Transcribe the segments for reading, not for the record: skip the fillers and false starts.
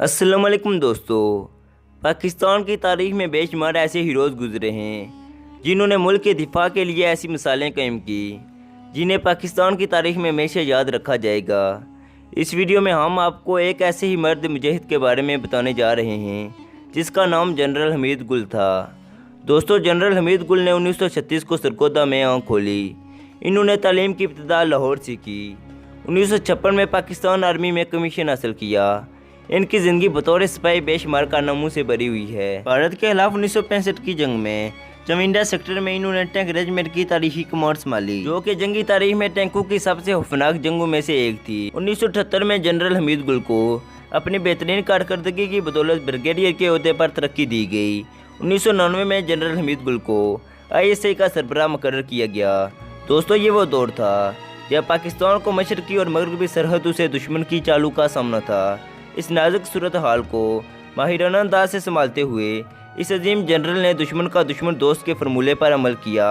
अस्सलाम वालेकुम दोस्तों। पाकिस्तान की तारीख में बेशुमार ऐसे हीरोज़ गुजरे हैं जिन्होंने मुल्क के दिफा के लिए ऐसी मिसालें कायम की जिन्हें पाकिस्तान की तारीख में हमेशा याद रखा जाएगा। इस वीडियो में हम आपको एक ऐसे ही मर्द मुजाहिद के बारे में बताने जा रहे हैं जिसका नाम जनरल हमीद गुल था। दोस्तों, जनरल हमीद गुल ने 1936 को सरगोदा में आँख खोली। इन्होंने तालीम की इब्तिदा लाहौर से की। 1956 में पाकिस्तान आर्मी में कमीशन हासिल किया। इनकी ज़िंदगी बतौर सिपाही बेशुमार कारनामों से भरी हुई है। भारत के खिलाफ 1965 की जंग में चमिंदा सेक्टर में इन्होंने टैंक रेजिमेंट की तारीखी कमान संभाली, जो कि जंगी तारीख में टैंकों की सबसे खौफनाक जंगों में से एक थी। 1978 में जनरल हमीद गुल को अपनी बेहतरीन कारकर्दगी की बदौलत ब्रिगेडियर के ओहदे पर तरक्की दी गई। 1999 में जनरल हमीद गुल को ISI का सरबराह मुकर्रर किया गया। दोस्तों, ये वो दौर था जब पाकिस्तान को मशरकी और मगरबी सरहदों से दुश्मन की चालू का सामना था। इस नाजुक सूरत हाल को माहिराना अंदाज से संभालते हुए इस अजीम जनरल ने दुश्मन का दुश्मन दोस्त के फार्मूले पर अमल किया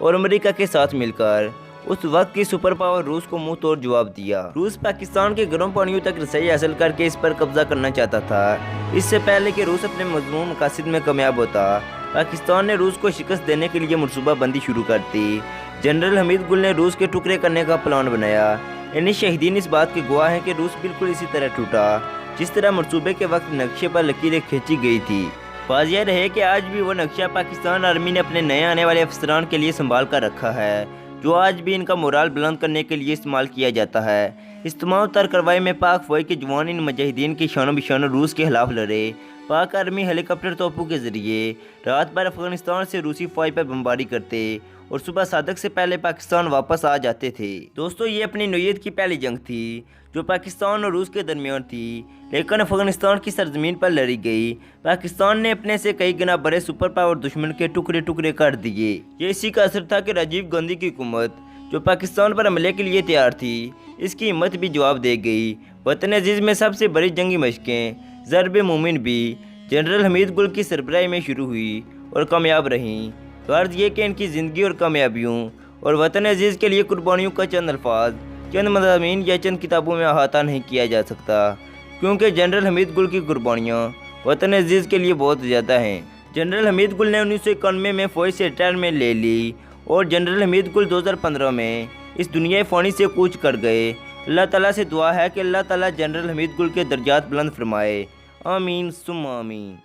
और अमेरिका के साथ मिलकर उस वक्त की सुपर पावर रूस को मुंह तोड़ जवाब दिया। रूस पाकिस्तान के गर्म पानियों तक रसाई हासिल करके इस पर कब्जा करना चाहता था। इससे पहले कि रूस अपने मजमूम मकासद में कामयाब होता, पाकिस्तान ने रूस को शिकस्त देने के लिए मनसूबाबंदी शुरू कर दी। जनरल हमीद गुल ने रूस के टुकड़े करने का प्लान बनाया। इन्हीं शहीदीन इस बात के गवाह हैं कि रूस बिल्कुल इसी तरह टूटा जिस तरह मनसूबे के वक्त नक्शे पर लकीरें खींची गई थी। बात यह रहे कि आज भी वो नक्शा पाकिस्तान आर्मी ने अपने नए आने वाले अफसरान के लिए संभाल कर रखा है, जो आज भी इनका मोराल बुलंद करने के लिए इस्तेमाल किया जाता है। इस तमाम तर कार्रवाई में पाक फौज के जवान इन मुजाहिदीन के शानो बिशानो रूस के खिलाफ लड़े। पाक आर्मी हेलीकॉप्टर तोपों के जरिए रात भर अफगानिस्तान से रूसी फौज पर बमबारी करते और सुबह सादक से पहले पाकिस्तान वापस आ जाते थे। दोस्तों, ये अपनी नौयत की पहली जंग थी जो पाकिस्तान और रूस के दरमियान थी, लेकिन अफगानिस्तान की सरजमीन पर लड़ी गई। पाकिस्तान ने अपने से कई गुना बड़े सुपर पावर दुश्मन के टुकड़े टुकड़े कर दिए। ये इसी का असर था कि राजीव गांधी की हुकूमत जो पाकिस्तान पर हमले के लिए तैयार थी, इसकी हिम्मत भी जवाब दे गई। वतन अजीज में सबसे बड़ी जंगी मशकें ज़रब मोमिन भी जनरल हमीद गुल की सरबराही में शुरू हुई और कामयाब रहीं। गर्ज ये कि इनकी ज़िंदगी और कामयाबियों और वतन अजीज़ के लिए कुर्बानियों का चंद अल्फाज, चंद मज़ामीन या चंद किताबों में अहाता नहीं किया जा सकता, क्योंकि जनरल हमीद गुल की कुर्बानियाँ वतन अजीज़ के लिए बहुत ज़्यादा हैं। जनरल हमीद गुल ने 1991 में फ़ौज से रिटायरमेंट ले ली और जनरल हमीद गुल 2015 में इस दुनिया फ़ानी से कूच कर गए। अल्लाह ताला से दुआ है कि अल्लाह ताला जनरल हमीद गुल के दर्जात बुलंद फरमाए। आमीन सुम्मा आमीन।